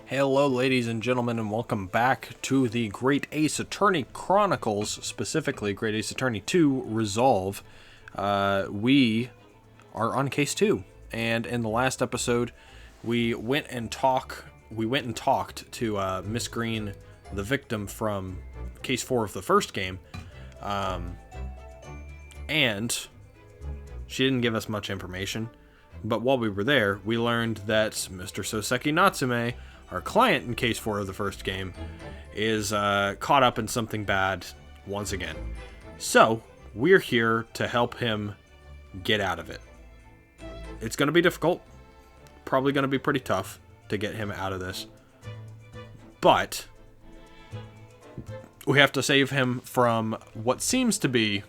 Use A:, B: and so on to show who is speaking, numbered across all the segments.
A: Hello, ladies and gentlemen, and welcome back to the Great Ace Attorney Chronicles, specifically Great Ace Attorney 2 Resolve. We are on case 2, and in the last episode, we went and talked to Miss Green, the victim from case 4 of the first game, and she didn't give us much information. But while we were there, we learned that Mr. Soseki Natsume, our client in case 4 of the first game, is caught up in something bad once again. So, we're here to help him get out of it. It's going to be difficult. Probably going to be pretty tough to get him out of this. But we have to save him from what seems to be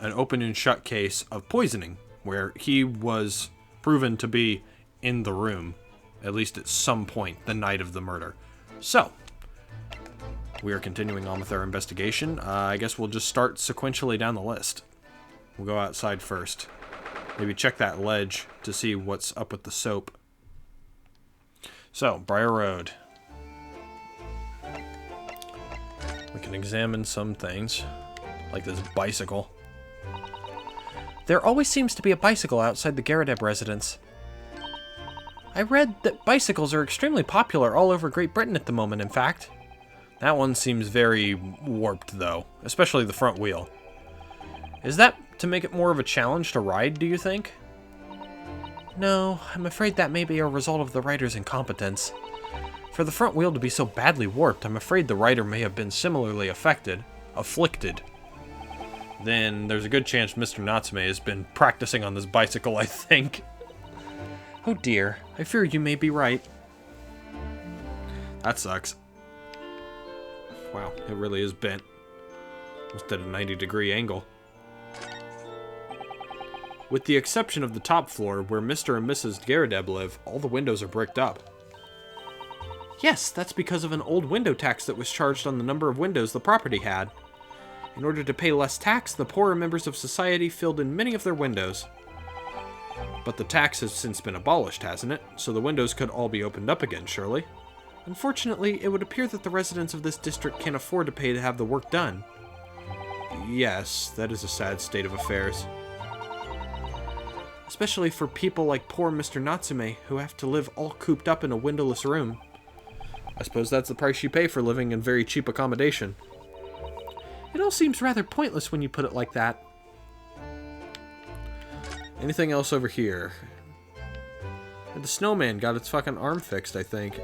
A: an open and shut case of poisoning, where he was proven to be in the room, at least at some point, the night of the murder. So, we are continuing on with our investigation. I guess we'll just start sequentially down the list. We'll go outside first. Maybe check that ledge to see what's up with the soap. So, Briar Road. We can examine some things, like this bicycle. There always seems to be a bicycle outside the Garadeb residence. I read that bicycles are extremely popular all over Great Britain at the moment, in fact. That one seems very warped, though, especially the front wheel. Is that to make it more of a challenge to ride, do you think? No, I'm afraid that may be a result of the rider's incompetence. For the front wheel to be so badly warped, I'm afraid the rider may have been similarly afflicted. Then there's a good chance Mr. Natsume has been practicing on this bicycle, I think. Oh dear, I fear you may be right. That sucks. Wow, it really is bent. Almost at a 90-degree angle. With the exception of the top floor, where Mr. and Mrs. Garadeb live, all the windows are bricked up. Yes, that's because of an old window tax that was charged on the number of windows the property had. In order to pay less tax, the poorer members of society filled in many of their windows. But the tax has since been abolished, hasn't it? So the windows could all be opened up again, surely? Unfortunately, it would appear that the residents of this district can't afford to pay to have the work done. Yes, that is a sad state of affairs. Especially for people like poor Mr. Natsume, who have to live all cooped up in a windowless room. I suppose that's the price you pay for living in very cheap accommodation. It all seems rather pointless when you put it like that. Anything else over here? The snowman got its fucking arm fixed, I think.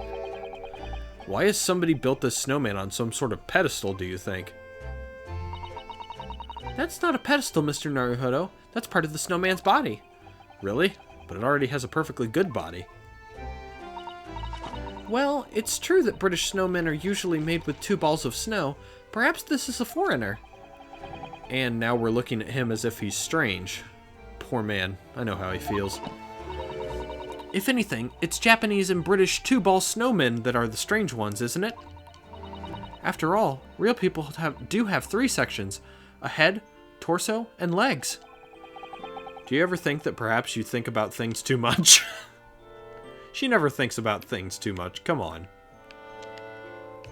A: Why has somebody built this snowman on some sort of pedestal, do you think? That's not a pedestal, Mr. Naruhodo. That's part of the snowman's body. Really? But it already has a perfectly good body. Well, it's true that British snowmen are usually made with 2 balls of snow. Perhaps this is a foreigner. And now we're looking at him as if he's strange. Poor man. I know how he feels. If anything, it's Japanese and British 2-ball snowmen that are the strange ones, isn't it? After all, real people do have 3 sections. A head, torso, and legs. Do you ever think that perhaps you think about things too much? She never thinks about things too much. Come on.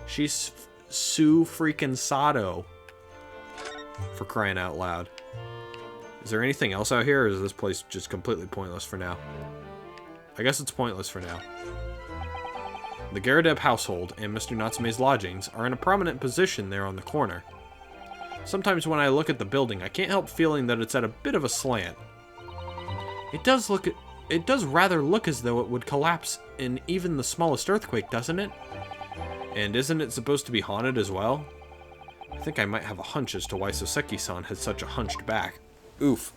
A: She's Sue freaking Sato. For crying out loud. Is there anything else out here, or is this place just completely pointless for now? I guess it's pointless for now. The Garadeb household and Mr. Natsume's lodgings are in a prominent position there on the corner. Sometimes when I look at the building, I can't help feeling that it's at a bit of a slant. It does rather look as though it would collapse in even the smallest earthquake, doesn't it? And isn't it supposed to be haunted as well? I think I might have a hunch as to why Soseki-san had such a hunched back. Oof.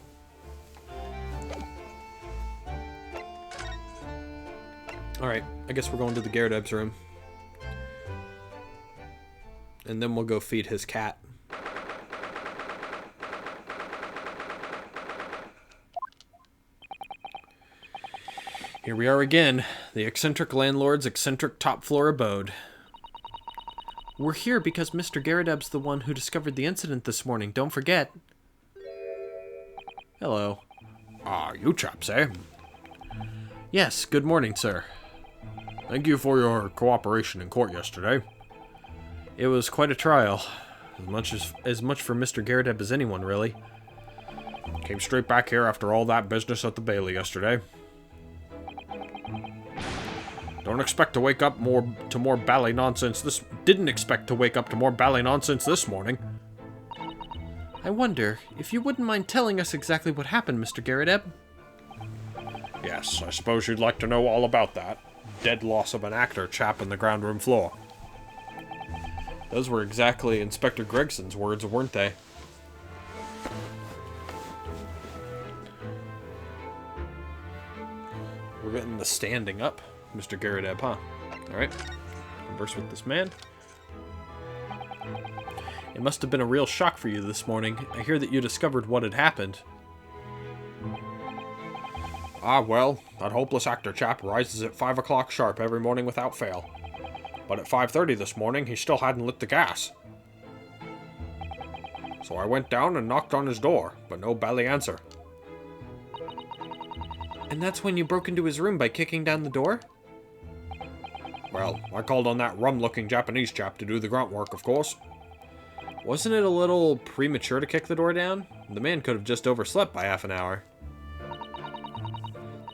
A: Alright, I guess we're going to the Garadeb's room. And then we'll go feed his cat. Here we are again, the eccentric landlord's eccentric top-floor abode. We're here because Mr. Garadeb's the one who discovered the incident this morning, don't forget. Hello. Ah, you chaps, eh? Yes, good morning, sir. Thank you for your cooperation in court yesterday. It was quite a trial. As much for Mr. Garrett as anyone, really. Came straight back here after all that business at the Bailey yesterday. Didn't expect to wake up to more bally nonsense this morning.
B: I wonder if you wouldn't mind telling us exactly what happened, Mr. Garrett.
A: Yes, I suppose you'd like to know all about that. Dead loss of an actor chap in the ground room floor.
B: Those were exactly Inspector Gregson's words, weren't they?
A: We're getting the standing up, Mr. Garrett, huh? Alright. Converse with this man.
B: It must have been a real shock for you this morning. I hear that you discovered what had happened.
A: Ah, well, that hopeless actor chap rises at 5 o'clock sharp every morning without fail. But at 5:30 this morning, he still hadn't lit the gas. So I went down and knocked on his door, but no bally answer.
B: And that's when you broke into his room by kicking down the door?
A: Well, I called on that rum-looking Japanese chap to do the grunt work, of course.
B: Wasn't it a little premature to kick the door down? The man could have just overslept by half an hour.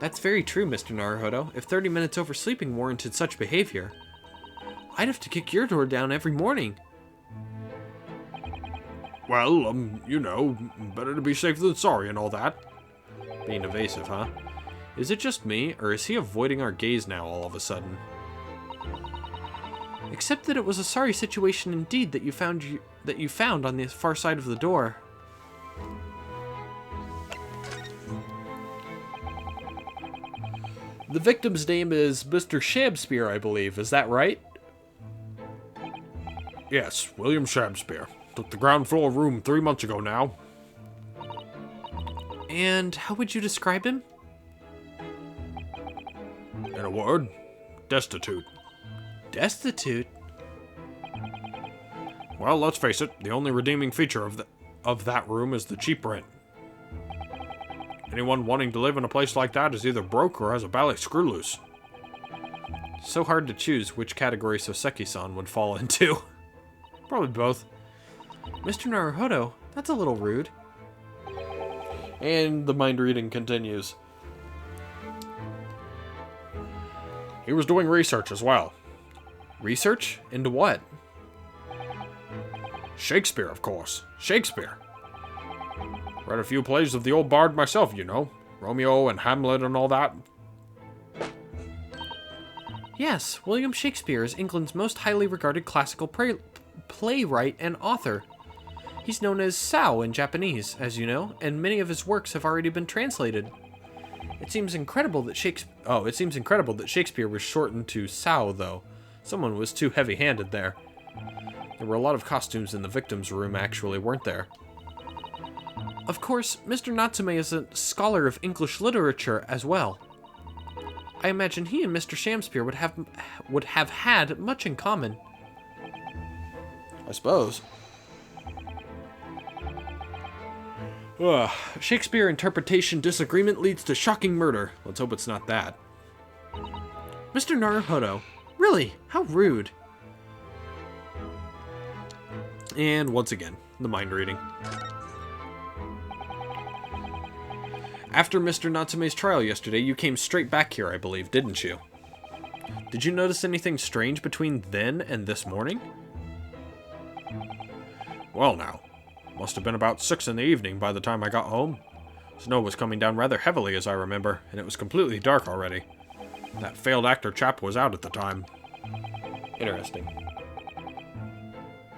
B: That's very true, Mr. Naruhodo. If 30 minutes oversleeping warranted such behavior, I'd have to kick your door down every morning.
A: Well, you know, better to be safe than sorry and all that.
B: Being evasive, huh? Is it just me, or is he avoiding our gaze now all of a sudden? Except that it was a sorry situation indeed that you found on the far side of the door. The victim's name is Mr. Shakespeare, I believe. Is that right?
A: Yes, William Shakespeare. Took the ground floor room 3 months ago now.
B: And how would you describe him?
A: In a word, destitute.
B: Destitute?
A: Well, let's face it, the only redeeming feature of that room is the cheap rent. Anyone wanting to live in a place like that is either broke or has a bally screw loose.
B: So hard to choose which category Soseki-san would fall into.
A: Probably both.
B: Mr. Naruhodo, that's a little rude.
A: And the mind reading continues. He was doing research as well.
B: Research? Into what?
A: Shakespeare, of course. Shakespeare. Read a few plays of the old bard myself, you know. Romeo and Hamlet and all that.
B: Yes, William Shakespeare is England's most highly regarded classical playwright and author. He's known as Sao in Japanese, as you know, and many of his works have already been translated. It seems incredible that Shakespeare was shortened to Sao, though. Someone was too heavy-handed there. There were a lot of costumes in the victim's room, actually, weren't there? Of course, Mr. Natsume is a scholar of English literature as well. I imagine he and Mr. Shakespeare would have had much in common.
A: I suppose.
B: Shakespeare interpretation disagreement leads to shocking murder. Let's hope it's not that. Mr. Naruhodo, really? How rude.
A: And once again, the mind reading.
B: After Mr. Natsume's trial yesterday, you came straight back here, I believe, didn't you? Did you notice anything strange between then and this morning?
A: Well now, must have been about 6 in the evening by the time I got home. Snow was coming down rather heavily as I remember, and it was completely dark already. That failed actor chap was out at the time.
B: Interesting.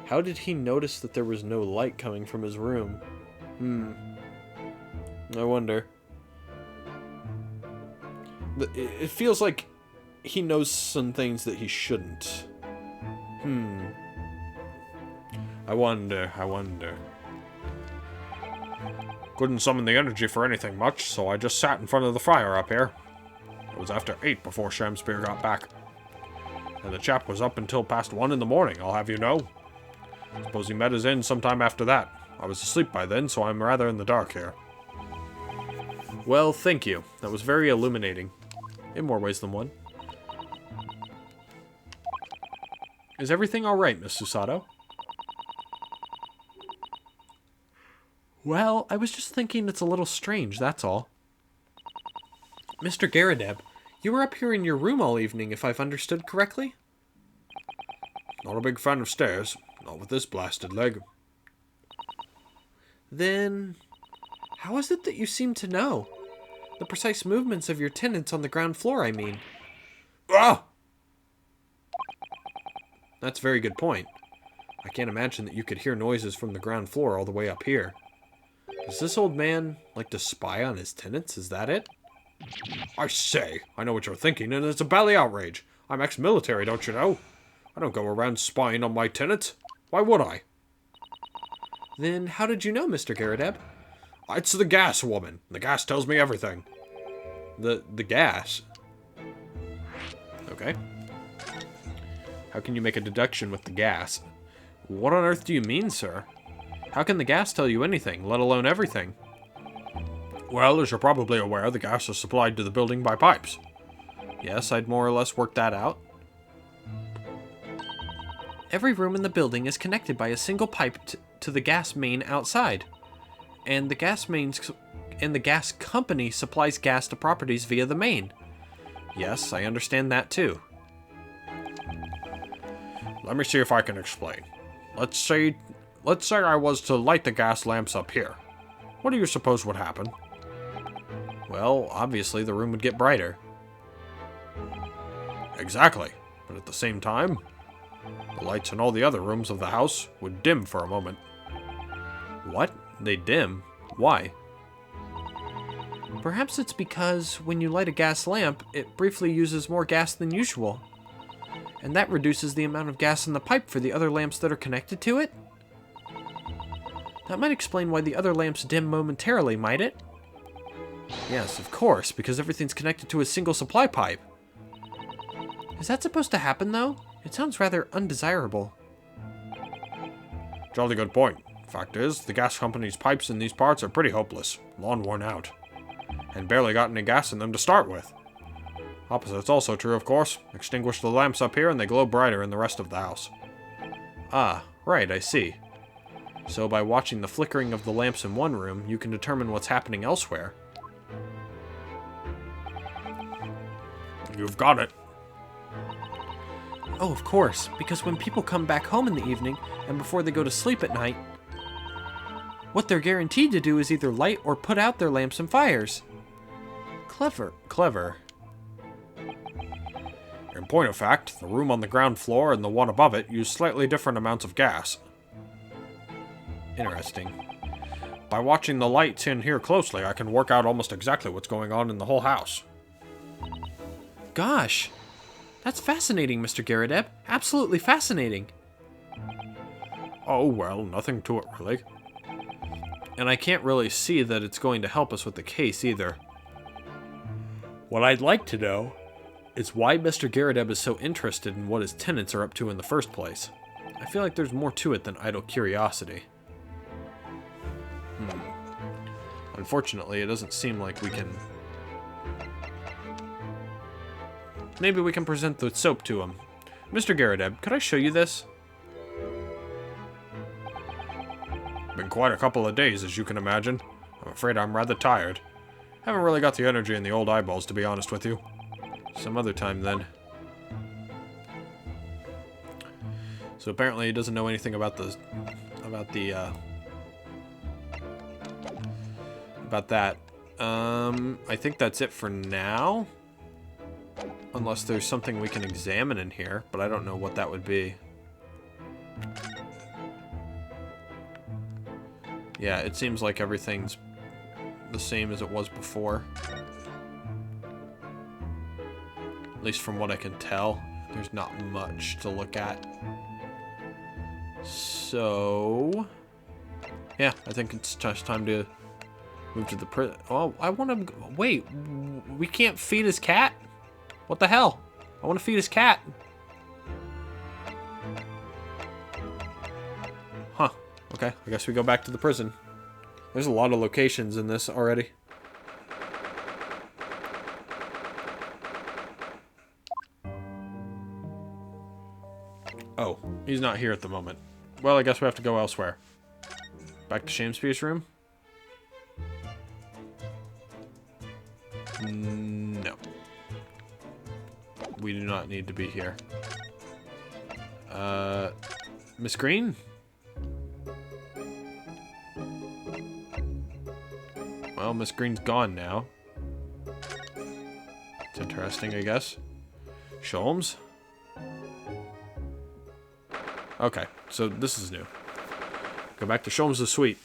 B: How did he notice that there was no light coming from his room? I wonder. It feels like he knows some things that he shouldn't.
A: I wonder. Couldn't summon the energy for anything much, so I just sat in front of the fire up here. It was after 8 before Shakespeare got back. And the chap was up until past 1 in the morning, I'll have you know. Suppose he met his end sometime after that. I was asleep by then, so I'm rather in the dark here.
B: Well, thank you. That was very illuminating. In more ways than one.
A: Is everything alright, Miss Susato?
B: Well, I was just thinking it's a little strange, that's all. Mr. Garadeb, you were up here in your room all evening, if I've understood correctly?
A: Not a big fan of stairs. Not with this blasted leg.
B: Then, how is it that you seem to know? The precise movements of your tenants on the ground floor, I mean.
A: Ah!
B: That's a very good point. I can't imagine that you could hear noises from the ground floor all the way up here. Does this old man like to spy on his tenants? Is that it?
A: I say, I know what you're thinking, and it's a bally outrage. I'm ex-military, don't you know? I don't go around spying on my tenants. Why would I?
B: Then how did you know, Mr. Garadeb?
A: It's the gas woman. The gas tells me everything.
B: The gas? Okay. How can you make a deduction with the gas? What on earth do you mean, sir? How can the gas tell you anything, let alone everything?
A: Well, as you're probably aware, the gas is supplied to the building by pipes.
B: Yes, I'd more or less worked that out. Every room in the building is connected by a single pipe to the gas main outside. And the gas company supplies gas to properties via the main. Yes, I understand that too.
A: Let me see if I can explain. Let's say I was to light the gas lamps up here. What do you suppose would happen?
B: Well, obviously the room would get brighter.
A: Exactly. But at the same time, the lights in all the other rooms of the house would dim for a moment.
B: What? They dim? Why? Perhaps it's because when you light a gas lamp, it briefly uses more gas than usual. And that reduces the amount of gas in the pipe for the other lamps that are connected to it? That might explain why the other lamps dim momentarily, might it? Yes, of course, because everything's connected to a single supply pipe. Is that supposed to happen, though? It sounds rather undesirable.
A: Jolly good point. Fact is, the gas company's pipes in these parts are pretty hopeless, long worn out, and barely got any gas in them to start with. Opposite's also true, of course. Extinguish the lamps up here and they glow brighter in the rest of the house.
B: Ah, right, I see. So by watching the flickering of the lamps in one room, you can determine what's happening elsewhere.
A: You've got it.
B: Oh, of course, because when people come back home in the evening, and before they go to sleep at night, what they're guaranteed to do is either light or put out their lamps and fires. Clever. Clever.
A: In point of fact, the room on the ground floor and the one above it use slightly different amounts of gas.
B: Interesting.
A: By watching the lights in here closely, I can work out almost exactly what's going on in the whole house.
B: Gosh, that's fascinating, Mr. Garadeb. Absolutely fascinating.
A: Oh, well, nothing to it, really.
B: And I can't really see that it's going to help us with the case, either.
A: What I'd like to know
B: is why Mr. Garadeb is so interested in what his tenants are up to in the first place. I feel like there's more to it than idle curiosity. Unfortunately, it doesn't seem like we can... Maybe we can present the soap to him. Mr. Garadeb, could I show you this?
A: Been quite a couple of days, as you can imagine. I'm afraid I'm rather tired. Haven't really got the energy in the old eyeballs, to be honest with you.
B: Some other time, then. So apparently he doesn't know anything about that. I think that's it for now. Unless there's something we can examine in here, but I don't know what that would be. Yeah, it seems like everything's the same as it was before. At least from what I can tell, there's not much to look at. So, yeah, I think it's just time to move to the prison. Oh, I want to... Wait, we can't feed his cat? What the hell? I want to feed his cat. Huh. Okay, I guess we go back to the prison. There's a lot of locations in this already.
A: Oh, he's not here at the moment. Well, I guess we have to go elsewhere. Back to Shakespeare's room? No. We do not need to be here. Miss Green? Well, Miss Green's gone now. It's interesting, I guess. Sholmes? Okay, so this is new. Go back to Sholmes' suite.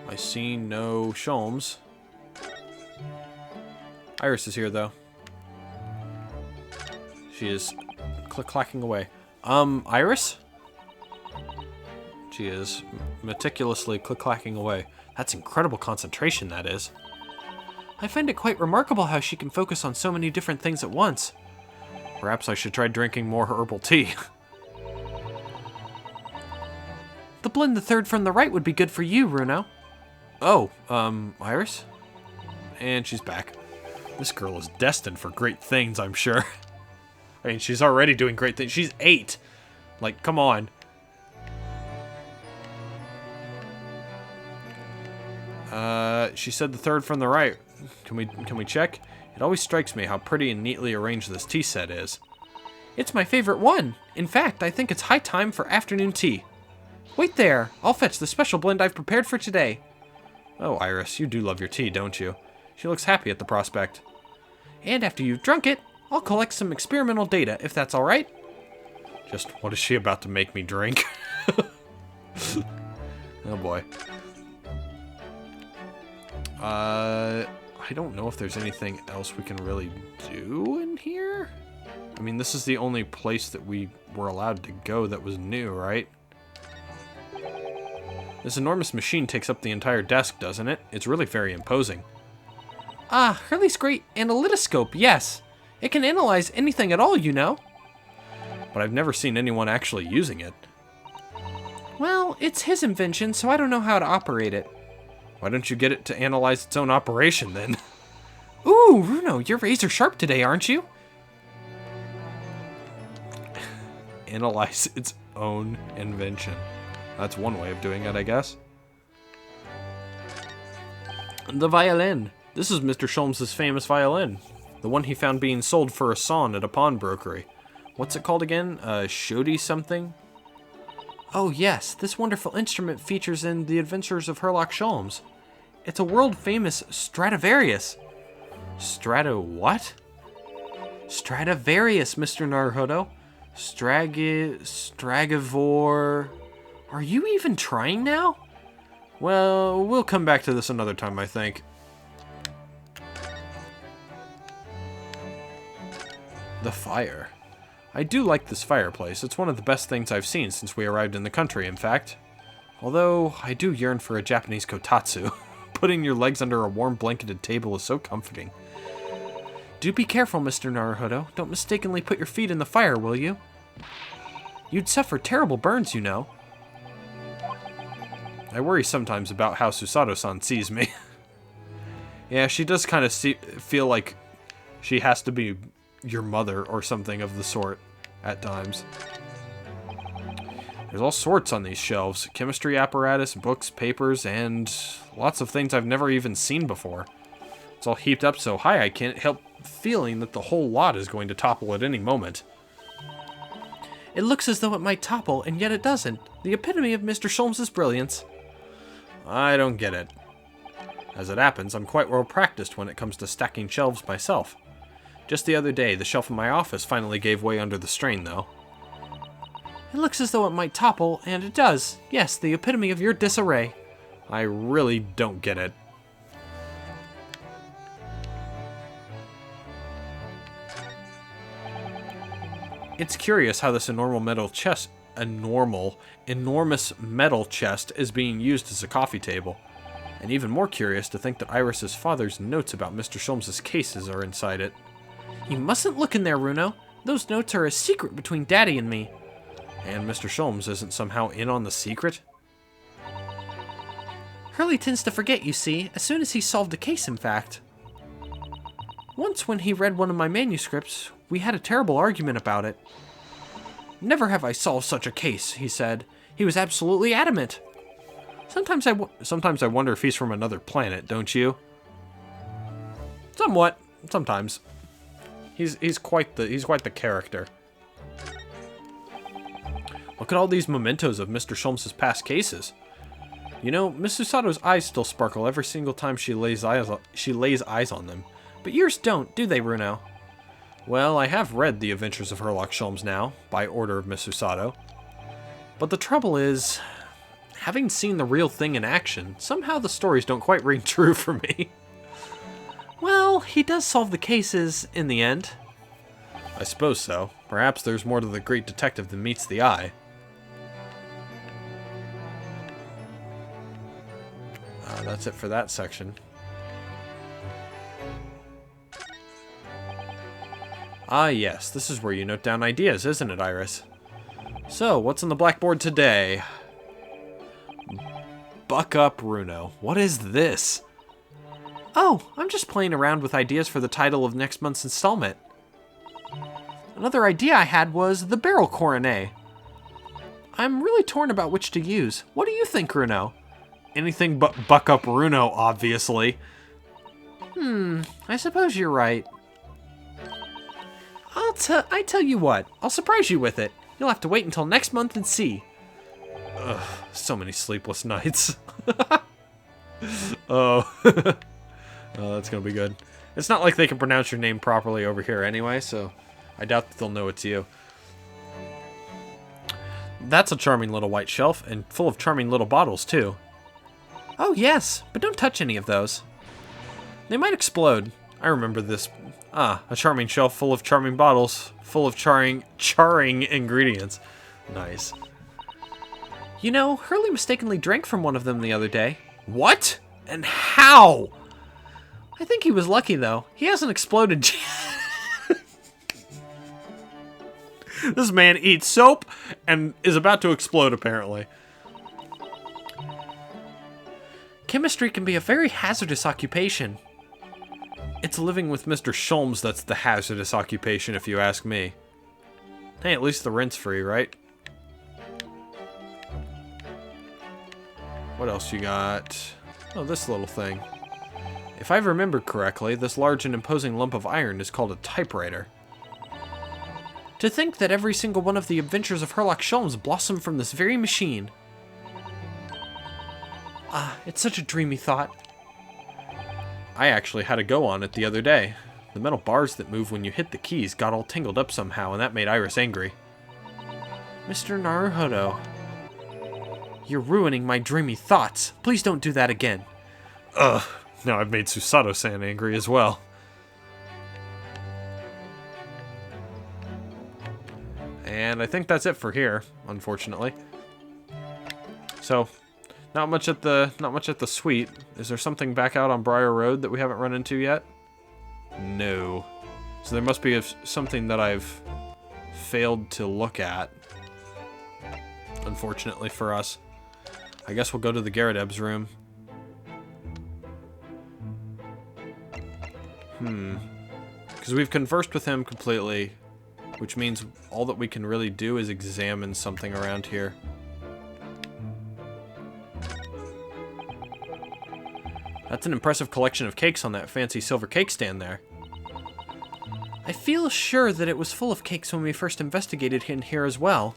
A: I see no Sholmes. Iris is here, though. She is click-clacking away. Iris? She is meticulously click-clacking away. That's incredible concentration, that is. I find it quite remarkable how she can focus on so many different things at once. Perhaps I should try drinking more herbal tea. The blend the third from the right would be good for you, Runo. Oh, Iris? And she's back. This girl is destined for great things, I'm sure. I mean, she's already doing great things. She's 8. Like, come on. She said the third from the right. Can we check? It always strikes me how pretty and neatly arranged this tea set is. It's my favorite one. In fact, I think it's high time for afternoon tea. Wait there. I'll fetch the special blend I've prepared for today. Oh, Iris, you do love your tea, don't you? She looks happy at the prospect. And after you've drunk it, I'll collect some experimental data, if that's all right. Just what is she about to make me drink? Oh boy. I don't know if there's anything else we can really do in here. I mean, this is the only place that we were allowed to go that was new, right? This enormous machine takes up the entire desk, doesn't it? It's really very imposing. Ah, Hurley's great analytoscope, yes. It can analyze anything at all, you know. But I've never seen anyone actually using it. Well, it's his invention, so I don't know how to operate it. Why don't you get it to analyze its own operation, then? Ooh, Runo, you're razor sharp today, aren't you? Analyze its own invention. That's one way of doing it, I guess. The violin. This is Mr. Sholmes' famous violin. The one he found being sold for a son at a pawnbrokery. What's it called again? Shodi something? Oh yes, this wonderful instrument features in The Adventures of Sherlock Sholmes. It's a world-famous Stradivarius. What? Stradivarius, Mr. Naruhodo. Stragivor... Are you even trying now? Well, we'll come back to this another time, I think. The fire. I do like this fireplace. It's one of the best things I've seen since we arrived in the country, in fact. Although, I do yearn for a Japanese kotatsu. Putting your legs under a warm blanketed table is so comforting. Do be careful, Mr. Naruhodo. Don't mistakenly put your feet in the fire, will you? You'd suffer terrible burns, you know. I worry sometimes about how Susato-san sees me. Yeah, she does kind of feel like she has to be your mother or something of the sort at times. There's all sorts on these shelves. Chemistry apparatus, books, papers, and lots of things I've never even seen before. It's all heaped up so high I can't help feeling that the whole lot is going to topple at any moment. It looks as though it might topple, and yet it doesn't. The epitome of Mr. Sholmes' brilliance. I don't get it. As it happens, I'm quite well practiced when it comes to stacking shelves myself. Just the other day, the shelf in my office finally gave way under the strain, though. It looks as though it might topple, and it does. Yes, the epitome of your disarray. I really don't get it. It's curious how this enormous metal chest is being used as a coffee table. And even more curious to think that Iris's father's notes about Mr. Sholmes' cases are inside it. You mustn't look in there, Runo. Those notes are a secret between Daddy and me. And Mr. Sholmes isn't somehow in on the secret? Hurley tends to forget, you see, as soon as he's solved a case, in fact.
B: Once when he read one of my manuscripts, we had a terrible argument about it. Never have I solved such a case, he said. He was absolutely adamant. Sometimes I wonder if he's from another planet, don't you? Somewhat. Sometimes. He's quite the character. Look at all these mementos of Mr. Sholmes' past cases. You know, Miss Susato's eyes still sparkle every single time she lays eyes on them. But yours don't, do they, Bruno? Well, I have read The Adventures of Sherlock Sholmes now, by order of Miss Susato. But the trouble is, having seen the real thing in action, somehow the stories don't quite ring true for me. Well, he does solve the cases in the end. I suppose so. Perhaps there's more to the great detective than meets the eye. That's it for that section. Ah yes, this is where you note down ideas, isn't it, Iris? So, what's on the blackboard today? Buck up, Bruno. What is this? Oh, I'm just playing around with ideas for the title of next month's installment. Another idea I had was the barrel coronet. I'm really torn about which to use. What do you think, Bruno? Anything but Buck Up Bruno, obviously. I suppose you're right. I tell you what, I'll surprise you with it. You'll have to wait until next month and see. Ugh, so many sleepless nights. Oh. Oh, that's gonna be good. It's not like they can pronounce your name properly over here anyway, so I doubt that they'll know it's you. That's a charming little white shelf, and full of charming little bottles, too. Oh, yes, but don't touch any of those. They might explode. I remember this. Ah, a charming shelf full of charming bottles, full of charring ingredients. Nice. You know, Hurley mistakenly drank from one of them the other day. What? And how? I think he was lucky, though. He hasn't exploded yet. This man eats soap and is about to explode, apparently. Chemistry can be a very hazardous occupation. It's living with Mr. Sholmes that's the hazardous occupation, if you ask me. Hey, at least the rent's free, right? What else you got? Oh, this little thing. If I remember correctly, this large and imposing lump of iron is called a typewriter. To think that every single one of the adventures of Sherlock Sholmes blossomed from this very machine. Ah, it's such a dreamy thought. I actually had a go on it the other day. The metal bars that move when you hit the keys got all tangled up somehow, and that made Iris angry. Mr. Naruhodo, you're ruining my dreamy thoughts. Please don't do that again. Ugh, now I've made Susato-san angry as well. And I think that's it for here, unfortunately. So, not much at the suite. Is there something back out on Briar Road that we haven't run into yet? No. So there must be something that I've failed to look at. Unfortunately for us. I guess we'll go to the Garradeb's room. Because we've conversed with him completely, which means all that we can really do is examine something around here. That's an impressive collection of cakes on that fancy silver cake stand there. I feel sure that it was full of cakes when we first investigated in here as well.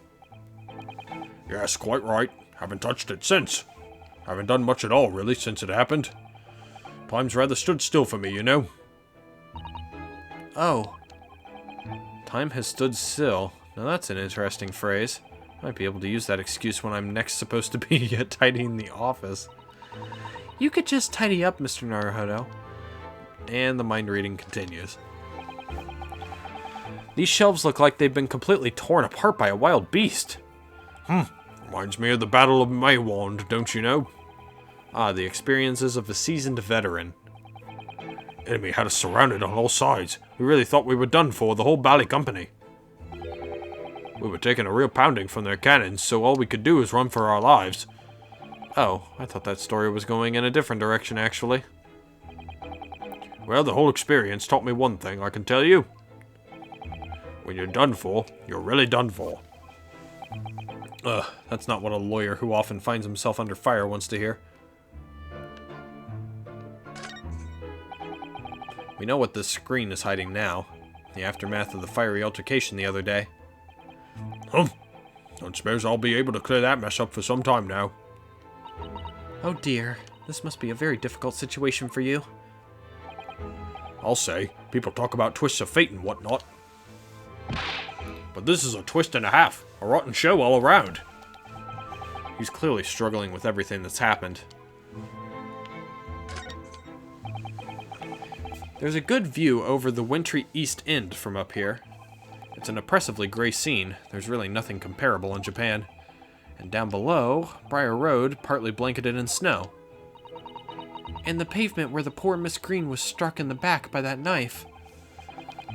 C: Yes, quite right. Haven't touched it since. Haven't done much at all, really, since it happened. Time's rather stood still for me, you know.
B: Oh. Time has stood still. Now that's an interesting phrase. Might be able to use that excuse when I'm next supposed to be tidying the office. You could just tidy up, Mr. Naruhodo. And the mind reading continues. These shelves look like they've been completely torn apart by a wild beast.
C: Reminds me of the Battle of Maywand, don't you know?
B: Ah, the experiences of a seasoned veteran.
C: Enemy had us surrounded on all sides. We really thought we were done for, the whole Bally Company. We were taking a real pounding from their cannons, so all we could do was run for our lives.
B: Oh, I thought that story was going in a different direction, actually.
C: Well, the whole experience taught me one thing, I can tell you. When you're done for, you're really done for.
A: Ugh, that's not what a lawyer who often finds himself under fire wants to hear. We know what this screen is hiding now. The aftermath of the fiery altercation the other day.
C: Don't suppose I'll be able to clear that mess up for some time now.
B: Oh dear, this must be a very difficult situation for you.
C: I'll say, people talk about twists of fate and whatnot. But this is a twist and a half. A rotten show all around.
A: He's clearly struggling with everything that's happened. There's a good view over the wintry East End from up here. It's an oppressively gray scene. There's really nothing comparable in Japan. And down below, Briar Road, partly blanketed in snow.
B: And the pavement where the poor Miss Green was struck in the back by that knife.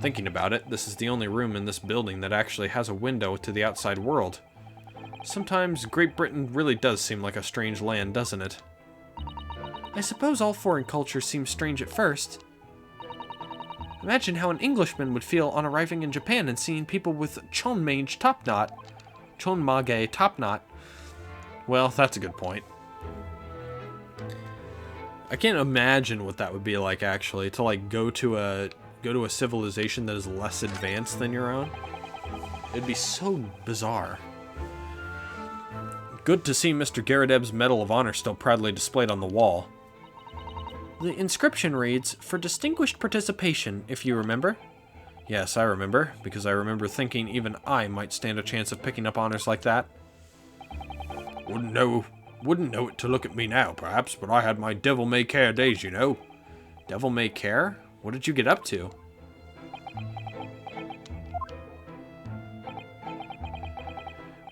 A: Thinking about it, this is the only room in this building that actually has a window to the outside world. Sometimes Great Britain really does seem like a strange land, doesn't it?
B: I suppose all foreign cultures seem strange at first. Imagine how an Englishman would feel on arriving in Japan and seeing people with chonmage top knot.
A: Well, that's a good point. I can't imagine what that would be like, actually, to like go to a civilization that is less advanced than your own. It'd be so bizarre. Good to see Mr. Garrideb's Medal of Honor still proudly displayed on the wall.
B: The inscription reads, "For distinguished participation," if you remember.
A: Yes, I remember, because I remember thinking even I might stand a chance of picking up honors like that.
C: Wouldn't know it to look at me now, perhaps, but I had my devil-may-care days, you know.
A: Devil-may-care? What did you get up to?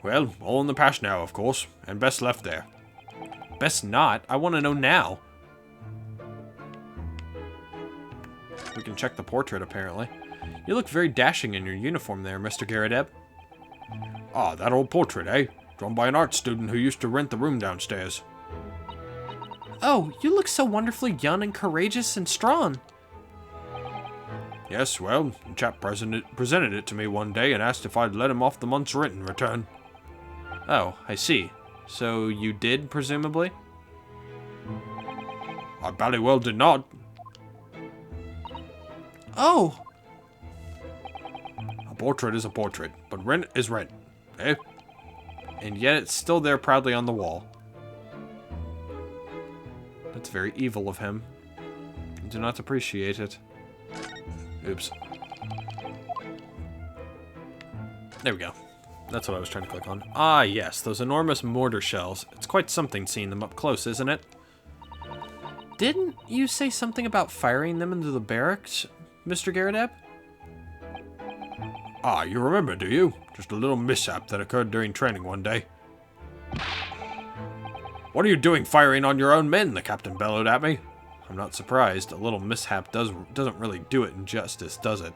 C: Well, all in the past now, of course, and best left there.
A: Best not. I want to know now. We can check the portrait, apparently. You look very dashing in your uniform there, Mr. Garrideb.
C: Ah, that old portrait, eh? Drawn by an art student who used to rent the room downstairs.
B: Oh, you look so wonderfully young and courageous and strong.
C: Yes, well, the chap presented it to me one day and asked if I'd let him off the month's rent in return.
A: Oh, I see. So you did, presumably?
C: I bally well did not.
B: Oh!
C: A portrait is a portrait, but rent is rent, eh?
A: And yet it's still there proudly on the wall. That's very evil of him. I do not appreciate it. Oops. There we go. That's what I was trying to click on. Ah, yes, those enormous mortar shells. It's quite something seeing them up close, isn't it?
B: Didn't you say something about firing them into the barracks, Mr. Garrideb?
C: Ah, you remember, do you? Just a little mishap that occurred during training one day. What are you doing firing on your own men? The captain bellowed at me.
A: I'm not surprised. A little mishap doesn't really do it injustice, does it?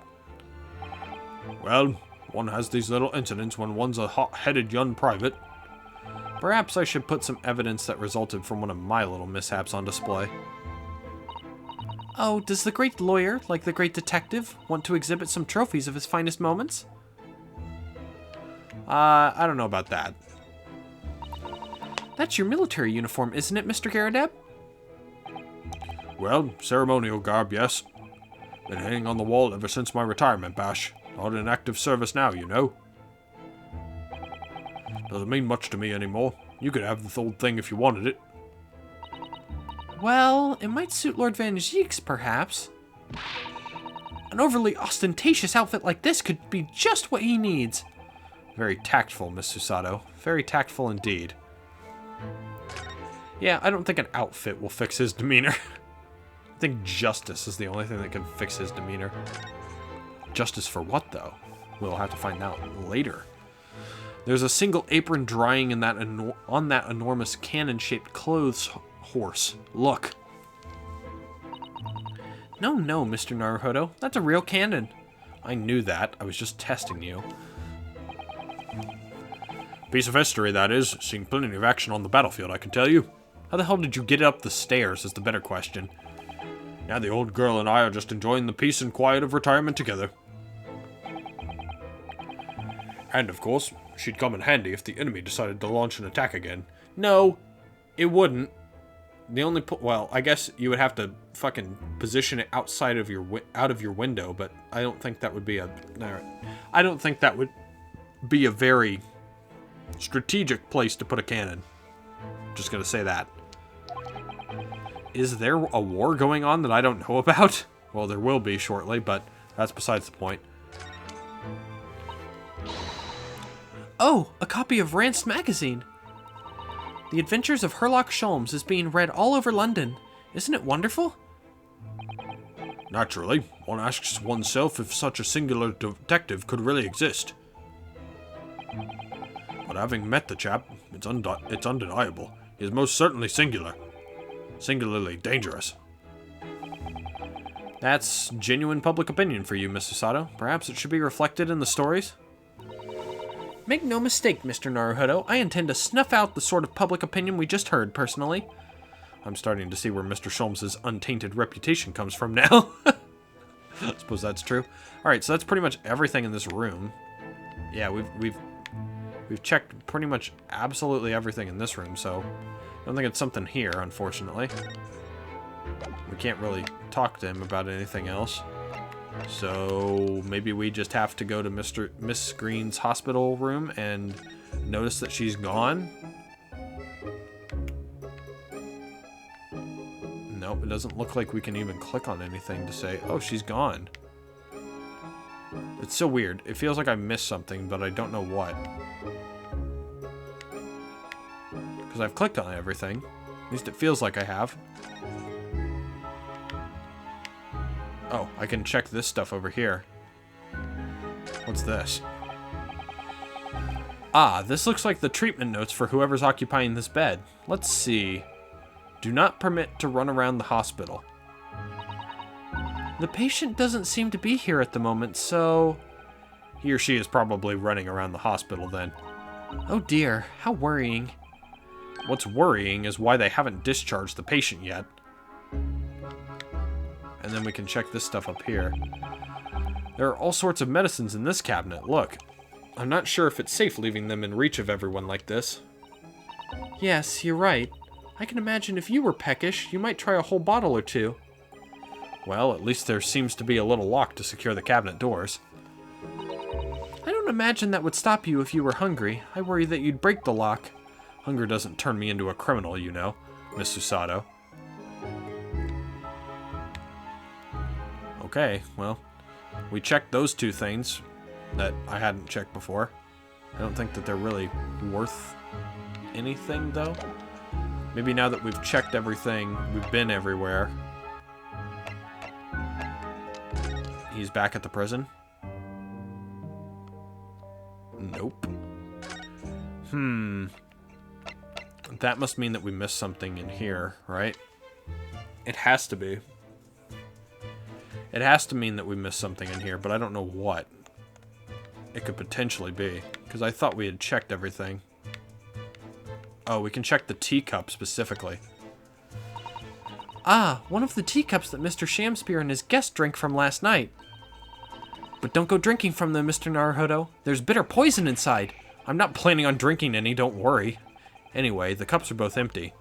C: Well, one has these little incidents when one's a hot-headed young private.
A: Perhaps I should put some evidence that resulted from one of my little mishaps on display.
B: Oh, does the great lawyer, like the great detective, want to exhibit some trophies of his finest moments?
A: I don't know about that.
B: That's your military uniform, isn't it, Mr. Garrideb?
C: Well, ceremonial garb, yes. Been hanging on the wall ever since my retirement bash. Not in active service now, you know. Doesn't mean much to me anymore. You could have the old thing if you wanted it.
B: Well, it might suit Lord Van Zieks, perhaps. An overly ostentatious outfit like this could be just what he needs.
A: Very tactful, Miss Susato. Very tactful indeed. Yeah, I don't think an outfit will fix his demeanor. I think justice is the only thing that can fix his demeanor. Justice for what, though? We'll have to find out later. There's a single apron drying in that on that enormous cannon-shaped clothes horse. Look.
B: No, Mr. Naruhodo. That's a real cannon.
A: I knew that. I was just testing you.
C: Piece of history, that is. Seen plenty of action on the battlefield, I can tell you.
A: How the hell did you get it up the stairs is the better question.
C: Now the old girl and I are just enjoying the peace and quiet of retirement together. And of course, she'd come in handy if the enemy decided to launch an attack again.
B: No, it wouldn't. The only well, I guess you would have to fucking position it outside of your out of your window, but I don't think that would be a very strategic place to put a cannon. Just gonna say that. Is there a war going on that I don't know about? Well, there will be shortly, but that's besides the point. Oh, a copy of Rance magazine. The Adventures of Sherlock Sholmes is being read all over London. Isn't it wonderful?
C: Naturally, one asks oneself if such a singular detective could really exist. But having met the chap, it's undeniable. He is most certainly singular. Singularly dangerous.
B: That's genuine public opinion for you, Mr. Sato. Perhaps it should be reflected in the stories? Make no mistake, Mr. Naruhodo. I intend to snuff out the sort of public opinion we just heard, personally.
C: I'm starting to see where Mr. Sholmes' untainted reputation comes from now.
B: I suppose that's true. Alright, so that's pretty much everything in this room. Yeah, we've checked pretty much absolutely everything in this room, so I don't think it's something here, unfortunately. We can't really talk to him about anything else. So maybe we just have to go to Miss Green's hospital room and notice that she's gone. Nope, it doesn't look like we can even click on anything to say, oh, she's gone. It's so weird. It feels like I missed something, but I don't know what. Because I've clicked on everything. At least it feels like I have. Oh, I can check this stuff over here. What's this? Ah, this looks like the treatment notes for whoever's occupying this bed. Let's see. Do not permit to run around the hospital. The patient doesn't seem to be here at the moment, so...
C: He or she is probably running around the hospital then.
B: Oh dear, how worrying.
C: What's worrying is why they haven't discharged the patient yet.
B: And then we can check this stuff up here. There are all sorts of medicines in this cabinet, look. I'm not sure if it's safe leaving them in reach of everyone like this. Yes, you're right. I can imagine if you were peckish, you might try a whole bottle or two.
C: Well, at least there seems to be a little lock to secure the cabinet doors.
B: I don't imagine that would stop you if you were hungry. I worry that you'd break the lock.
C: Hunger doesn't turn me into a criminal, you know, Miss Susato. Okay, well, we checked those two things that I hadn't checked before. I don't think that they're really worth anything, though. Maybe now that we've checked everything, we've been everywhere. He's back at the prison? Nope. That must mean that we missed something in here, right? It has to be. It has to mean that we missed something in here, but I don't know what. It could potentially be, because I thought we had checked everything. Oh, we can check the teacup specifically.
B: Ah, one of the teacups that Mr. Shamspear and his guest drank from last night. But don't go drinking from them, Mr. Naruhodo. There's bitter poison inside.
C: I'm not planning on drinking any, don't worry. Anyway, the cups are both empty.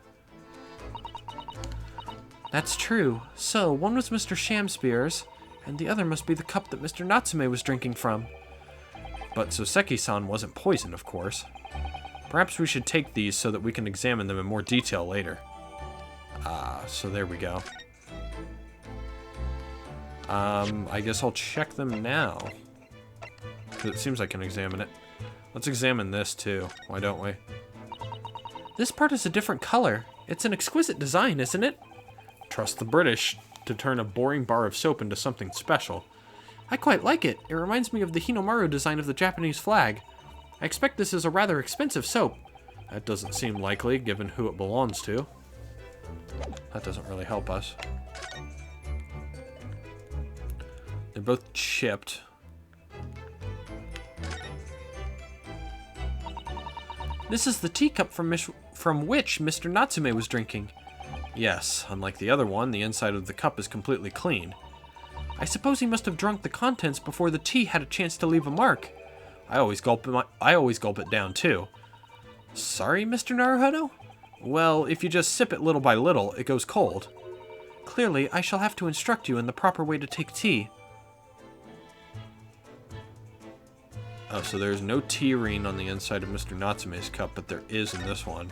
B: That's true. So, one was Mr. Shamspear's, and the other must be the cup that Mr. Natsume was drinking from.
C: But Soseki-san wasn't poisoned, of course. Perhaps we should take these so that we can examine them in more detail later. So there we go. I guess I'll check them now. Because it seems I can examine it. Let's examine this too. Why don't we?
B: This part is a different color. It's an exquisite design, isn't it?
C: Trust the British to turn a boring bar of soap into something special.
B: I quite like it. It reminds me of the Hinomaru design of the Japanese flag. I expect this is a rather expensive soap.
C: That doesn't seem likely, given who it belongs to. That doesn't really help us. They're both chipped.
B: This is the teacup from which Mr. Natsume was drinking.
C: Yes, unlike the other one, the inside of the cup is completely clean.
B: I suppose he must have drunk the contents before the tea had a chance to leave a mark.
C: I always gulp it down too.
B: Sorry, Mr. Naruhodo?
C: Well, if you just sip it little by little, it goes cold.
B: Clearly, I shall have to instruct you in the proper way to take tea.
C: Oh, so there's no tearine on the inside of Mr. Natsume's cup, but there is in this one.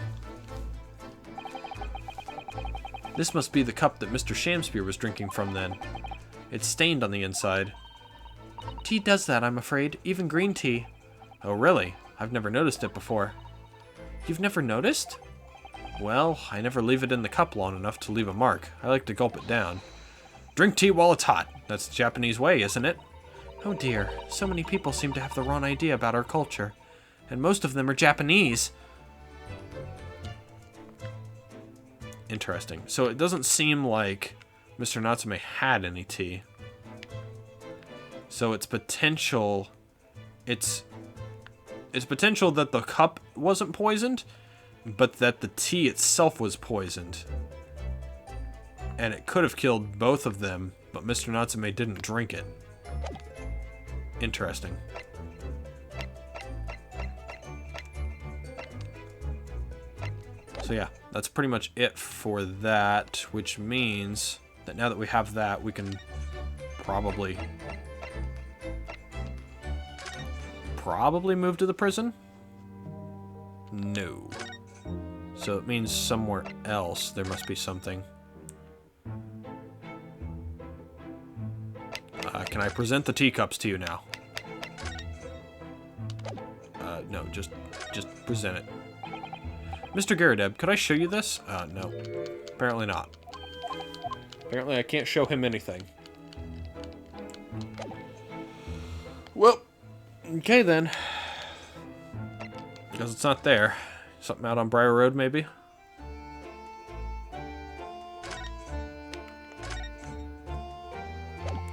C: This must be the cup that Mr. Shamspear was drinking from then. It's stained on the inside.
B: Tea does that, I'm afraid. Even green tea.
C: Oh, really? I've never noticed it before.
B: You've never noticed?
C: Well, I never leave it in the cup long enough to leave a mark. I like to gulp it down. Drink tea while it's hot. That's the Japanese way, isn't it?
B: Oh dear, so many people seem to have the wrong idea about our culture. And most of them are Japanese.
C: Interesting. So it doesn't seem like Mr. Natsume had any tea. So it's potential... It's potential that the cup wasn't poisoned, but that the tea itself was poisoned. And it could have killed both of them, but Mr. Natsume didn't drink it. Interesting. So yeah, that's pretty much it for that, which means that now that we have that, we can probably move to the prison? No. So it means somewhere else there must be something. Can I present the teacups to you now? No, just present it. Mr. Garadeb, could I show you this? No. Apparently not. Apparently I can't show him anything. Well, okay then. Because it's not there. Something out on Briar Road, maybe?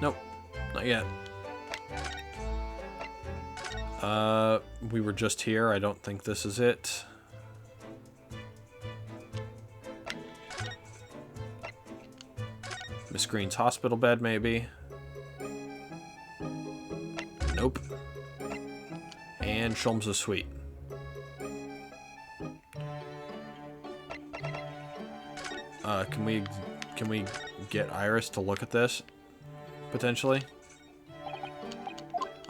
C: Nope. Not yet. We were just here. I don't think this is it. Miss Green's hospital bed, maybe? Nope. And Sholmes' suite. Can we get Iris to look at this? Potentially?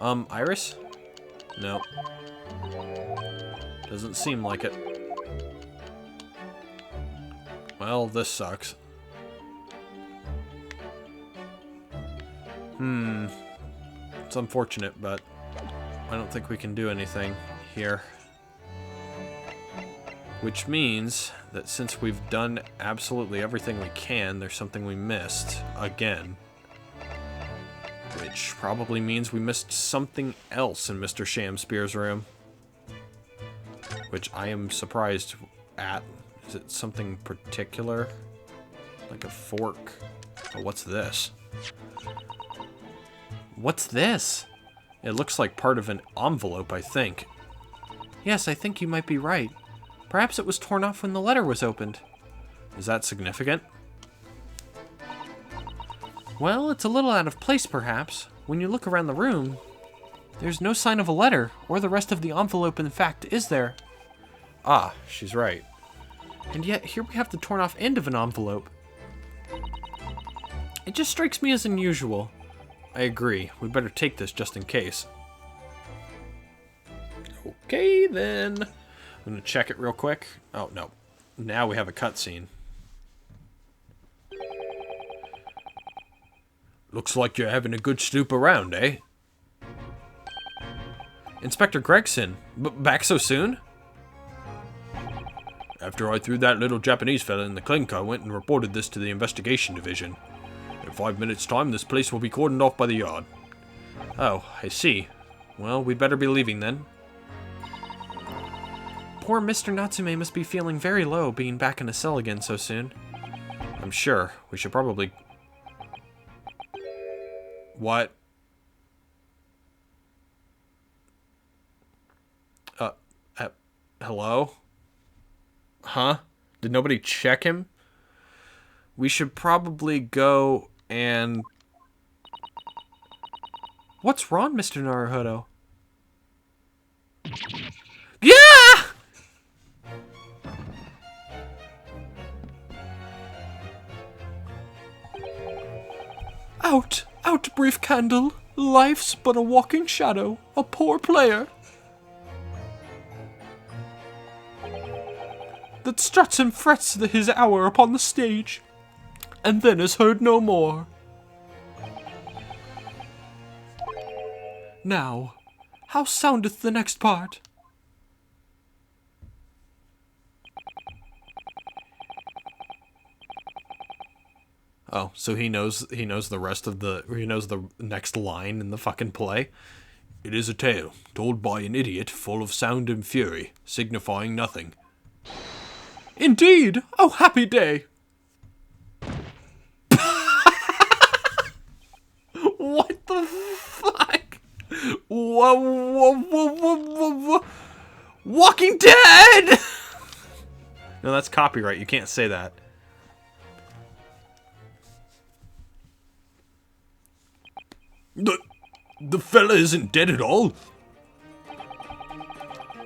C: Iris? No. Doesn't seem like it. Well, this sucks. It's unfortunate, but I don't think we can do anything here. Which means that since we've done absolutely everything we can, there's something we missed again. Which probably means we missed something else in Mr. Shamspear's room. Which I am surprised at. Is it something particular? Like a fork? Oh, what's this?
B: What's this?
C: It looks like part of an envelope, I think.
B: Yes, I think you might be right. Perhaps it was torn off when the letter was opened.
C: Is that significant?
B: Well, it's a little out of place, perhaps. When you look around the room, there's no sign of a letter, or the rest of the envelope, in fact, is there?
C: Ah, she's right.
B: And yet, here we have the torn off end of an envelope. It just strikes me as unusual.
C: I agree. We better take this just in case.
B: Okay, then.
C: I'm gonna check it real quick. Oh, no. Now we have a cutscene. Looks like you're having a good snoop around, eh? Inspector Gregson, back so soon? After I threw that little Japanese fella in the clink, I went and reported this to the investigation division. In 5 minutes' time, this place will be cordoned off by the yard. Oh, I see. Well, we'd better be leaving then.
B: Poor Mr. Natsume must be feeling very low being back in a cell again so soon.
C: I'm sure. We should probably... What? Hello? Huh? Did nobody check him? we should probably go and...
B: What's wrong, Mr. Naruhodo? Yeah! Out, out, brief candle. Life's but a walking shadow, a poor player that struts and frets his hour upon the stage, and then is heard no more. Now, how soundeth the next part?
C: Oh, so he knows the rest of he knows the next line in the fucking play. It is a tale told by an idiot full of sound and fury, signifying nothing.
B: Indeed! Oh, happy day! What the fuck? Whoa. Walking Dead!
C: No, that's copyright. You can't say that. The fella isn't dead at all.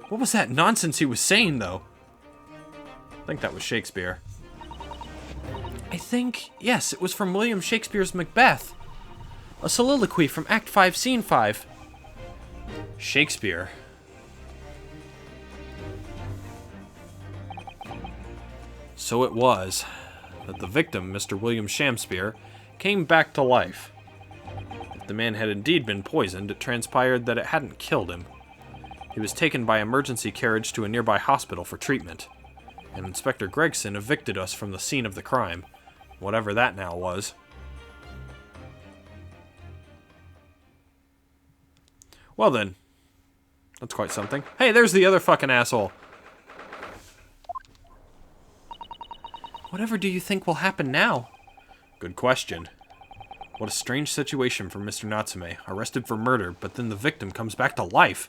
B: What was that nonsense he was saying, though?
C: I think that was Shakespeare.
B: Yes, it was from William Shakespeare's Macbeth. A soliloquy from Act 5, Scene 5.
C: Shakespeare. So it was that the victim, Mr. William Shakespeare, came back to life. If the man had indeed been poisoned, it transpired that it hadn't killed him. He was taken by emergency carriage to a nearby hospital for treatment, and Inspector Gregson evicted us from the scene of the crime, whatever that now was. Well then, that's quite something. Hey, there's the other fucking asshole.
B: Whatever do you think will happen now?
C: Good question. What a strange situation for Mr. Natsume, arrested for murder, but then the victim comes back to life.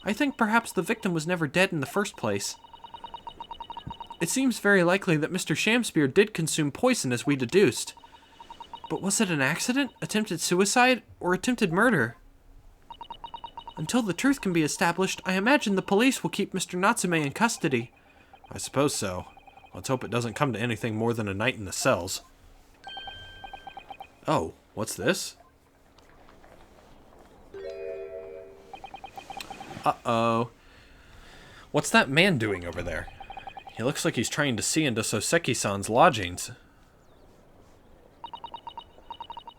B: I think perhaps the victim was never dead in the first place. It seems very likely that Mr. Shakespeare did consume poison as we deduced. But was it an accident, attempted suicide, or attempted murder? Until the truth can be established, I imagine the police will keep Mr. Natsume in custody.
C: I suppose so. Let's hope it doesn't come to anything more than a night in the cells. Oh, what's this? Uh-oh. What's that man doing over there? He looks like he's trying to see into Soseki-san's lodgings.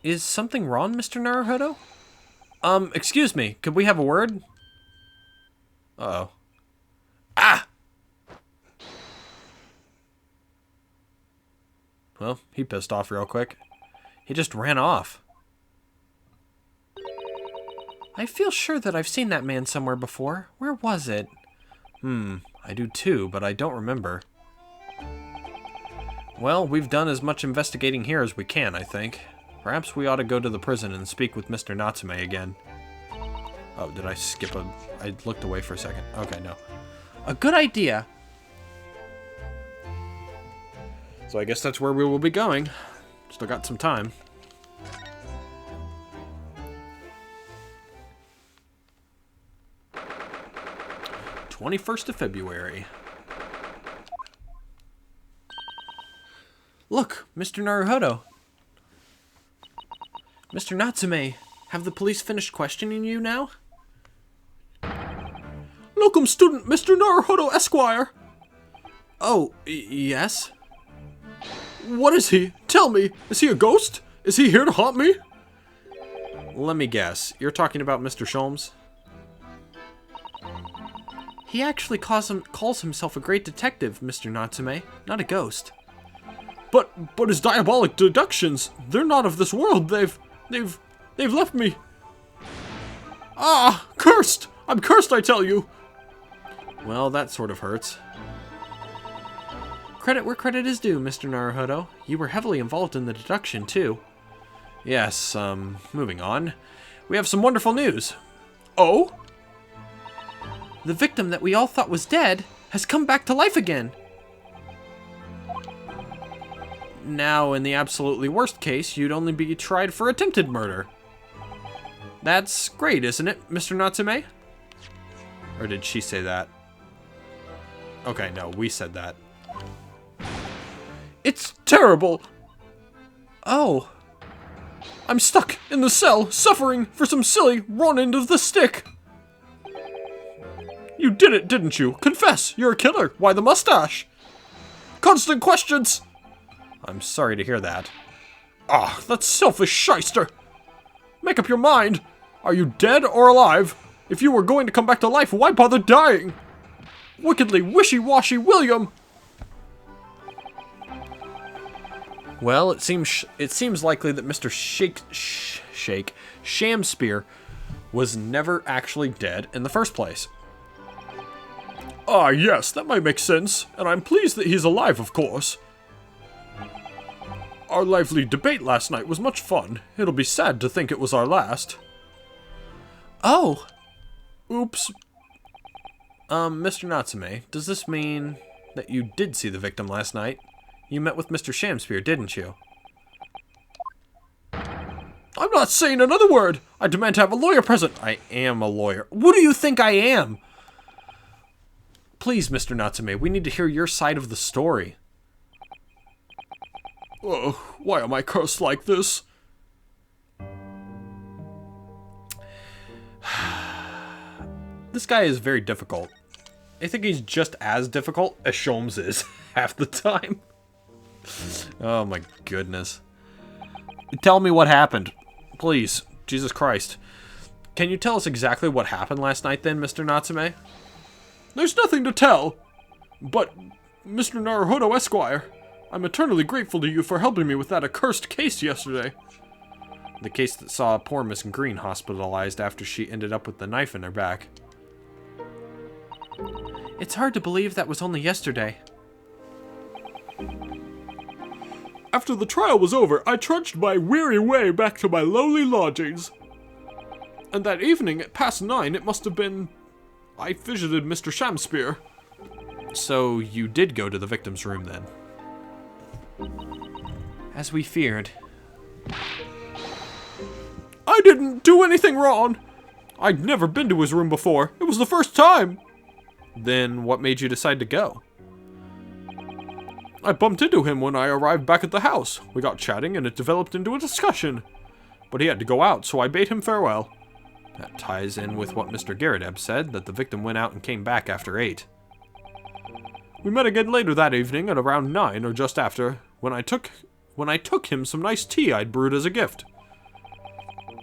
B: Is something wrong, Mr. Naruhodo? Excuse me, could we have a word?
C: Uh-oh. Ah! Well, he pissed off real quick. He just ran off.
B: I feel sure that I've seen that man somewhere before. Where was it?
C: I do too, but I don't remember. Well, we've done as much investigating here as we can, I think. Perhaps we ought to go to the prison and speak with Mr. Natsume again. Oh, did I skip a... I looked away for a second. Okay, no.
B: A good idea.
C: So I guess that's where we will be going. Still got some time. February 21st.
B: Look, Mr. Naruhodo. Mr. Natsume, have the police finished questioning you now?
C: Locum student Mr. Naruhodo Esquire.
B: Oh, yes?
C: What is he? Tell me. Is he a ghost? Is he here to haunt me? Let me guess. You're talking about Mr. Sholmes?
B: He actually calls himself a great detective, Mr. Natsume, not a ghost.
C: But his diabolic deductions, they're not of this world. They've left me. Ah, cursed! I'm cursed, I tell you. Well, that sort of hurts.
B: Credit where credit is due, Mr. Naruhodo. You were heavily involved in the deduction, too.
C: Yes, moving on. We have some wonderful news. Oh?
B: The victim that we all thought was dead has come back to life again. Now, in the absolutely worst case, you'd only be tried for attempted murder. That's great, isn't it, Mr. Natsume?
C: Or did she say that? Okay, no, we said that.
B: It's terrible! Oh. I'm stuck in the cell, suffering for some silly, wrong end of the stick! You did it, didn't you? Confess, you're a killer. Why the mustache? Constant questions!
C: I'm sorry to hear that.
B: Ah, that selfish shyster! Make up your mind! Are you dead or alive? If you were going to come back to life, why bother dying? Wickedly wishy-washy William! Well, it seems likely that Mr. Shamspear was never actually dead in the first place. Ah, yes, that might make sense, and I'm pleased that he's alive, of course. Our lively debate last night was much fun. It'll be sad to think it was our last. Oh! Oops. Mr. Natsume, does this mean that you did see the victim last night? You met with Mr. Shamspear, didn't you? I'm not saying another word! I demand to have a lawyer present! I am a lawyer. What do you think I am? Please, Mr. Natsume, we need to hear your side of the story. Oh, why am I cursed like this? This guy is very difficult. I think he's just as difficult as Sholmes is half the time. Oh my goodness. Tell me what happened. Please, Jesus Christ. Can you tell us exactly what happened last night then, Mr. Natsume? There's nothing to tell. But, Mr. Naruhodo Esquire, I'm eternally grateful to you for helping me with that accursed case yesterday. The case that saw poor Miss Green hospitalized after she ended up with the knife in her back. It's hard to believe that was only yesterday. After the trial was over, I trudged my weary way back to my lowly lodgings. And that evening at past 9, it must have been, I visited Mr. Shamspear. So you did go to the victim's room then? As we feared. I didn't do anything wrong. I'd never been to his room before. It was the first time. Then what made you decide to go? I bumped into him when I arrived back at the house. We got chatting and it developed into a discussion. But he had to go out, so I bade him farewell. That ties in with what Mr. Garrideb said, that the victim went out and came back after 8. We met again later that evening at around 9 or just after, when I took him some nice tea I'd brewed as a gift.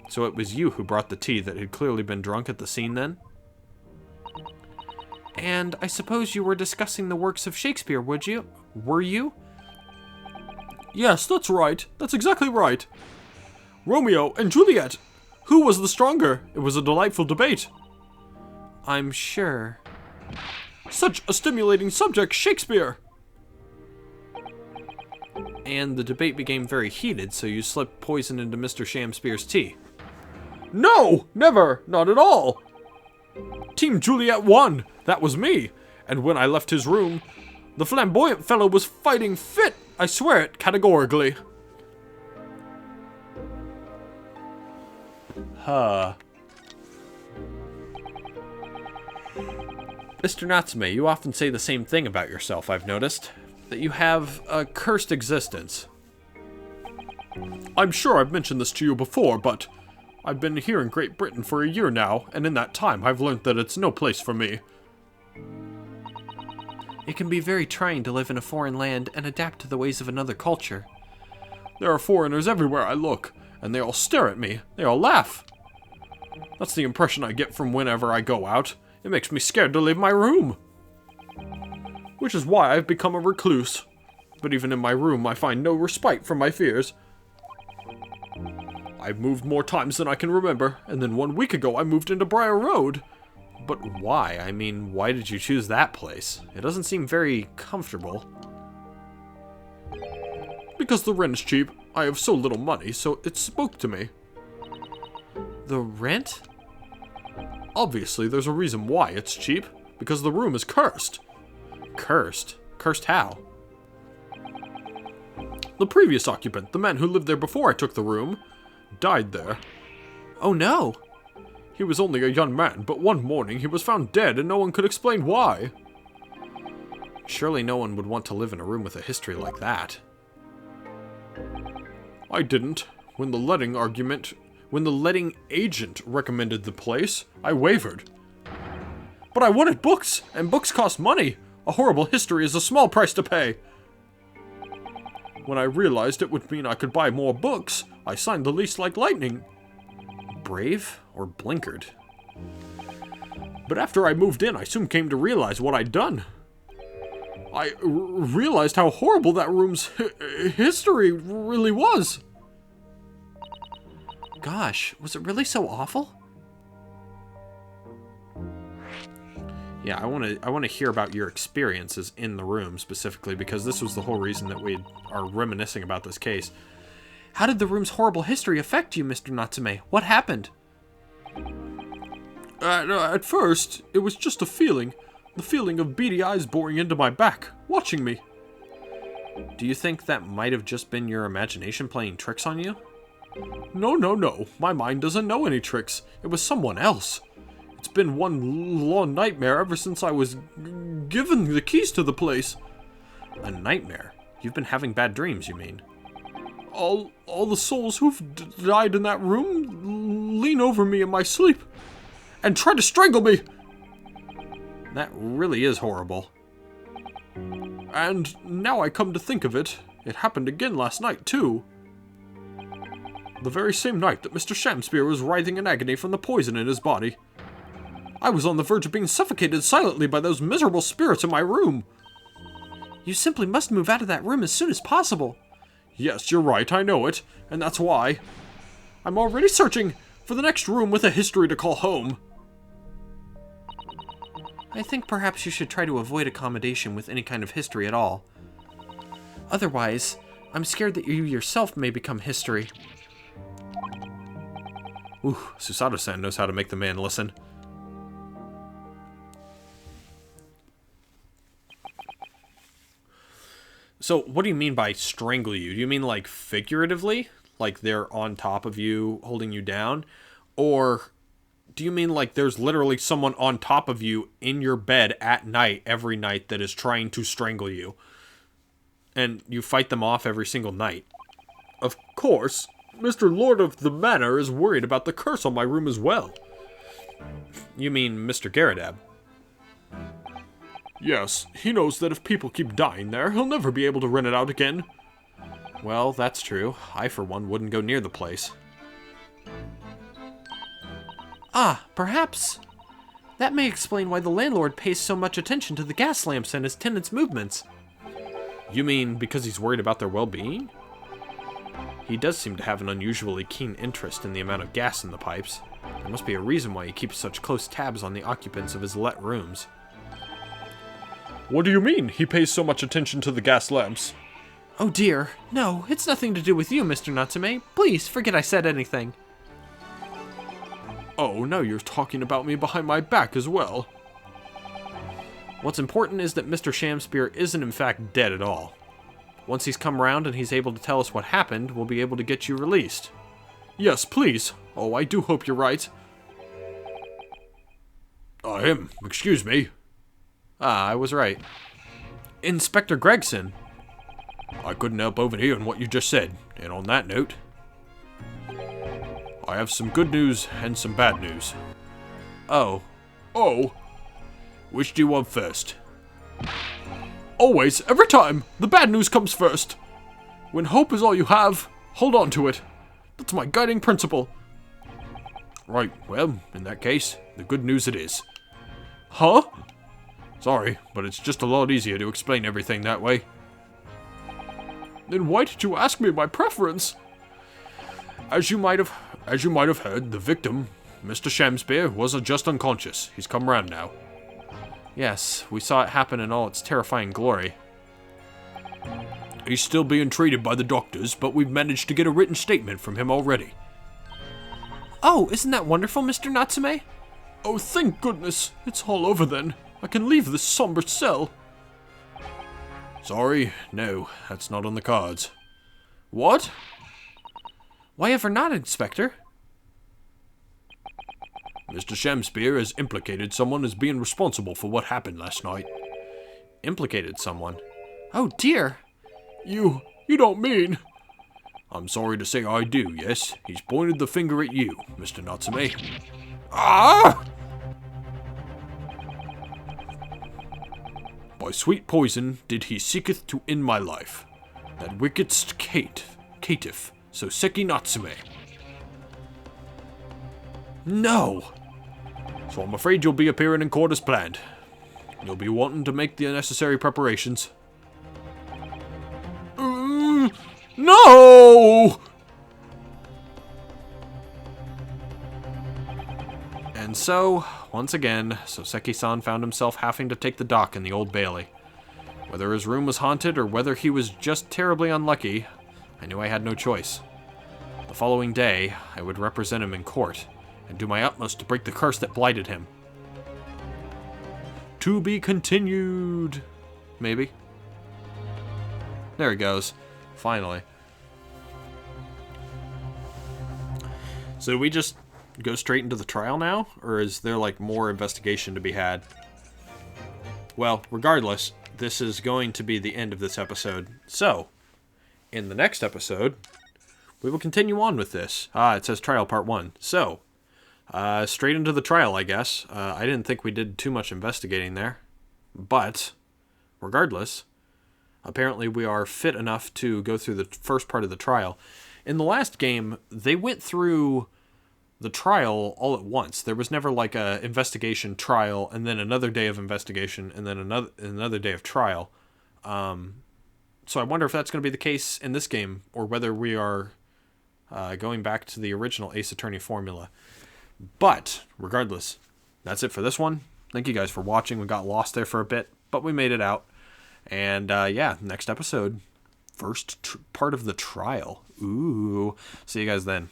B: So it was you who brought the tea that had clearly been drunk at the scene then? And I suppose you were discussing the works of Shakespeare, were you? Yes, that's right. That's exactly right. Romeo and Juliet. Who was the stronger? It was a delightful debate. I'm sure. Such a stimulating subject, Shakespeare! And the debate became very heated, so you slipped poison into Mr. Shamspear's tea. No! Never! Not at all! Team Juliet won! That was me! And when I left his room, the flamboyant fellow was fighting fit! I swear it, categorically. Huh. Mr. Natsume, you often say the same thing about yourself, I've noticed. That you have a cursed existence. I'm sure I've mentioned this to you before, but I've been here in Great Britain for a year now, and in that time I've learned that it's no place for me. It can be very trying to live in a foreign land and adapt to the ways of another culture. There are foreigners everywhere I look, and they all stare at me. They all laugh. That's the impression I get from whenever I go out. It makes me scared to leave my room. Which is why I've become a recluse. But even in my room, I find no respite from my fears. I've moved more times than I can remember, and then 1 week ago I moved into Briar Road. But why? I mean, why did you choose that place? It doesn't seem very comfortable. Because the rent is cheap. I have so little money, so it spoke to me. The rent? Obviously, there's a reason why it's cheap. Because the room is cursed. Cursed? Cursed how?
C: The previous occupant, the man who lived there before I took the room, died there.
B: Oh no!
C: He was only a young man, but one morning he was found dead and no one could explain why.
A: Surely no one would want to live in a room with a history like that.
C: I didn't. When the letting agent recommended the place, I wavered. But I wanted books, and books cost money. A horrible history is a small price to pay. When I realized it would mean I could buy more books, I signed the lease like lightning.
A: Brave or blinkered?
C: But after I moved in, I soon came to realize what I'd done. I realized how horrible that room's history really was.
B: Gosh, was it really so awful?
A: Yeah, I want to hear about your experiences in the room specifically, because this was the whole reason that we are reminiscing about this case.
B: How did the room's horrible history affect you, Mr. Natsume? What happened?
C: At first, it was just a feeling. The feeling of beady eyes boring into my back, watching me.
A: Do you think that might have just been your imagination playing tricks on you?
C: No. My mind doesn't know any tricks. It was someone else. It's been one long nightmare ever since I was given the keys to the place.
A: A nightmare? You've been having bad dreams, you mean?
C: All the souls who've died in that room lean over me in my sleep and try to strangle me.
A: That really is horrible.
C: And now I come to think of it, it happened again last night, too. The very same night that Mr. Shamspear was writhing in agony from the poison in his body. I was on the verge of being suffocated silently by those miserable spirits in my room.
B: You simply must move out of that room as soon as possible.
C: Yes, you're right, I know it, and that's why. I'm already searching for the next room with a history to call home.
B: I think perhaps you should try to avoid accommodation with any kind of history at all. Otherwise, I'm scared that you yourself may become history.
A: Ooh, Susato-san knows how to make the man listen. So, what do you mean by strangle you? Do you mean like figuratively? Like they're on top of you, holding you down? Or do you mean like there's literally someone on top of you in your bed at night, every night, that is trying to strangle you? And you fight them off every single night?
C: Of course. Mr. Lord of the Manor is worried about the curse on my room as well.
A: You mean Mr. Garadab?
C: Yes, he knows that if people keep dying there, he'll never be able to rent it out again.
A: Well, that's true. I, for one, wouldn't go near the place.
B: Ah, perhaps. That may explain why the landlord pays so much attention to the gas lamps and his tenants' movements.
A: You mean because he's worried about their well-being? He does seem to have an unusually keen interest in the amount of gas in the pipes. There must be a reason why he keeps such close tabs on the occupants of his let rooms.
C: What do you mean, he pays so much attention to the gas lamps?
B: Oh dear, no, it's nothing to do with you, Mr. Natsume. Please, forget I said anything.
C: Oh, now you're talking about me behind my back as well.
A: What's important is that Mr. Shamspear isn't in fact dead at all. Once he's come round and he's able to tell us what happened, we'll be able to get you released.
C: Yes, please. Oh, I do hope you're right. Excuse me.
A: Ah, I was right. Inspector Gregson.
C: I couldn't help overhearing what you just said, and on that note, I have some good news and some bad news.
A: Oh.
C: Which do you want first? Always, every time, the bad news comes first. When hope is all you have, hold on to it. That's my guiding principle. Right, well, in that case, the good news it is. Huh? Sorry, but it's just a lot easier to explain everything that way. Then why did you ask me my preference? As you might have heard, the victim, Mr. Shamspear, was just unconscious. He's come round now.
A: Yes, we saw it happen in all its terrifying glory.
C: He's still being treated by the doctors, but we've managed to get a written statement from him already.
B: Oh, isn't that wonderful, Mr. Natsume?
C: Oh, thank goodness. It's all over then. I can leave this somber cell. Sorry, no, that's not on the cards. What?
B: Why ever not, Inspector?
C: Mr. Shamspeare has implicated someone as being responsible for what happened last night.
A: Implicated someone?
B: Oh, dear.
C: You don't mean... I'm sorry to say I do, yes. He's pointed the finger at you, Mr. Natsume. Ah! By sweet poison did he seeketh to end my life. That wickedst caitiff, so Seki Natsume.
B: No!
C: So I'm afraid you'll be appearing in court as planned. You'll be wanting to make the necessary preparations. No!
A: And so, once again, Soseki-san found himself having to take the dock in the Old Bailey. Whether his room was haunted or whether he was just terribly unlucky, I knew I had no choice. The following day, I would represent him in court, and do my utmost to break the curse that blighted him. To be continued. Maybe. There he goes. Finally. So do we just go straight into the trial now? Or is there, like, more investigation to be had? Well, regardless, this is going to be the end of this episode. So, in the next episode, we will continue on with this. It says trial part 1. So, straight into the trial, I guess. I didn't think we did too much investigating there. But, regardless, apparently we are fit enough to go through the first part of the trial. In the last game, they went through the trial all at once. There was never like a investigation trial and then another day of investigation and then another day of trial. So I wonder if that's going to be the case in this game or whether we are going back to the original Ace Attorney formula. But regardless, that's it for this one. Thank you guys for watching. We got lost there for a bit, but we made it out. And yeah, next episode, first part of the trial. Ooh, see you guys then.